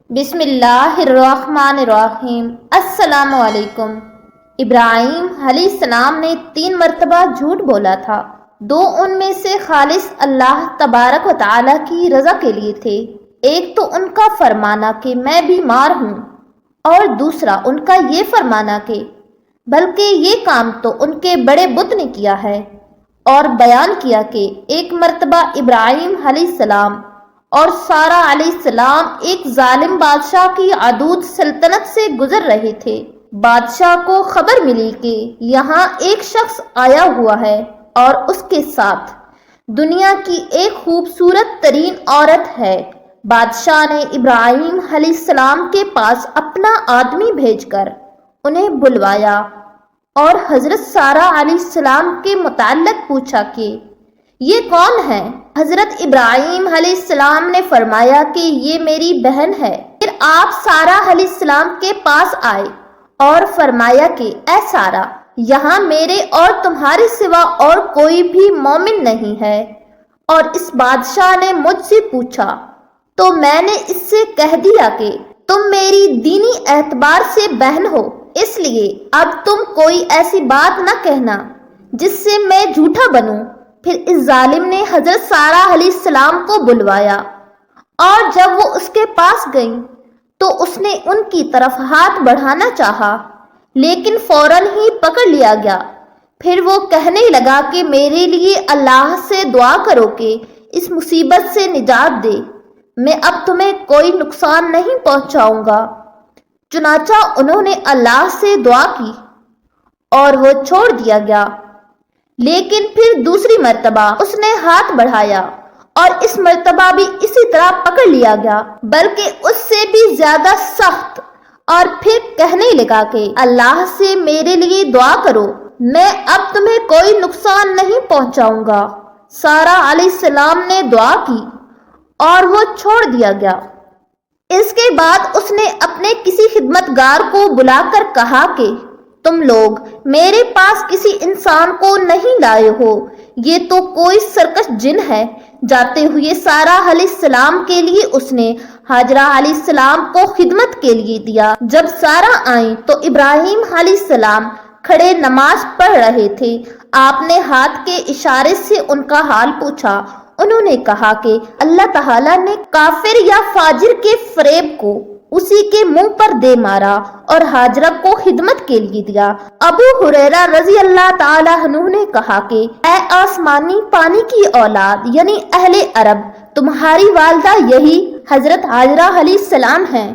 بسم اللہ الرحمن الرحیم۔ السلام علیکم۔ ابراہیم علیہ السلام نے 3 مرتبہ جھوٹ بولا تھا۔ 2 ان میں سے خالص اللہ تبارک و تعالیٰ کی رضا کے لیے تھے۔ ایک تو ان کا فرمانا کہ میں بیمار ہوں، اور دوسرا ان کا یہ فرمانا کہ بلکہ یہ کام تو ان کے بڑے بت نے کیا ہے، اور بیان کیا کہ ایک مرتبہ ابراہیم علیہ السلام اور سارہ علیہ السلام ایک ظالم بادشاہ کی عدود سلطنت سے گزر رہے تھے۔ بادشاہ کو خبر ملی کہ یہاں ایک شخص آیا ہوا ہے اور اس کے ساتھ دنیا کی ایک خوبصورت ترین عورت ہے۔ بادشاہ نے ابراہیم علیہ السلام کے پاس اپنا آدمی بھیج کر انہیں بلوایا اور حضرت سارہ علیہ السلام کے متعلق پوچھا کہ یہ کون ہے؟ حضرت ابراہیم علیہ السلام نے فرمایا کہ یہ میری بہن ہے۔ پھر آپ سارہ علیہ السلام کے پاس آئے اور فرمایا کہ اے سارہ، یہاں میرے اور تمہارے سوا اور کوئی بھی مومن نہیں ہے، اور اس بادشاہ نے مجھ سے پوچھا تو میں نے اس سے کہہ دیا کہ تم میری دینی اعتبار سے بہن ہو، اس لیے اب تم کوئی ایسی بات نہ کہنا جس سے میں جھوٹا بنوں۔ پھر اس ظالم نے حضرت سارہ علیہ السلام کو بلوایا، اور جب وہ اس کے پاس گئیں تو اس نے ان کی طرف ہاتھ بڑھانا چاہا، لیکن فوراً ہی پکڑ لیا گیا۔ پھر وہ کہنے لگا کہ میرے لیے اللہ سے دعا کرو کہ اس مصیبت سے نجات دے، میں اب تمہیں کوئی نقصان نہیں پہنچاؤں گا۔ چنانچہ انہوں نے اللہ سے دعا کی اور وہ چھوڑ دیا گیا۔ لیکن پھر دوسری مرتبہ اس نے ہاتھ بڑھایا اور اس مرتبہ بھی اسی طرح پکڑ لیا گیا، بلکہ اس سے بھی زیادہ سخت، اور پھر کہنے لگا کہ اللہ سے میرے لیے دعا کرو، میں اب تمہیں کوئی نقصان نہیں پہنچاؤں گا۔ سارہ علیہ السلام نے دعا کی اور وہ چھوڑ دیا گیا۔ اس کے بعد اس نے اپنے کسی خدمتگار کو بلا کر کہا کہ تم لوگ میرے پاس کسی انسان کو نہیں لائے ہو، یہ تو کوئی سرکش جن ہے۔ جاتے ہوئے سارہ علیہ السلام کے لیے اس نے ہاجرہ علیہ السلام کو خدمت کے لیے دیا۔ جب سارہ آئیں تو ابراہیم علیہ السلام کھڑے نماز پڑھ رہے تھے۔ آپ نے ہاتھ کے اشارے سے ان کا حال پوچھا۔ انہوں نے کہا کہ اللہ تعالیٰ نے کافر یا فاجر کے فریب کو اسی کے منہ پر دے مارا اور ہاجرہ کو خدمت کے لیے دیا۔ ابو ہریرہ رضی اللہ تعالیٰ عنہ نے کہا کہ اے آسمانی پانی کی اولاد یعنی اہل عرب، تمہاری والدہ یہی حضرت ہاجرہ علیہ السلام ہیں۔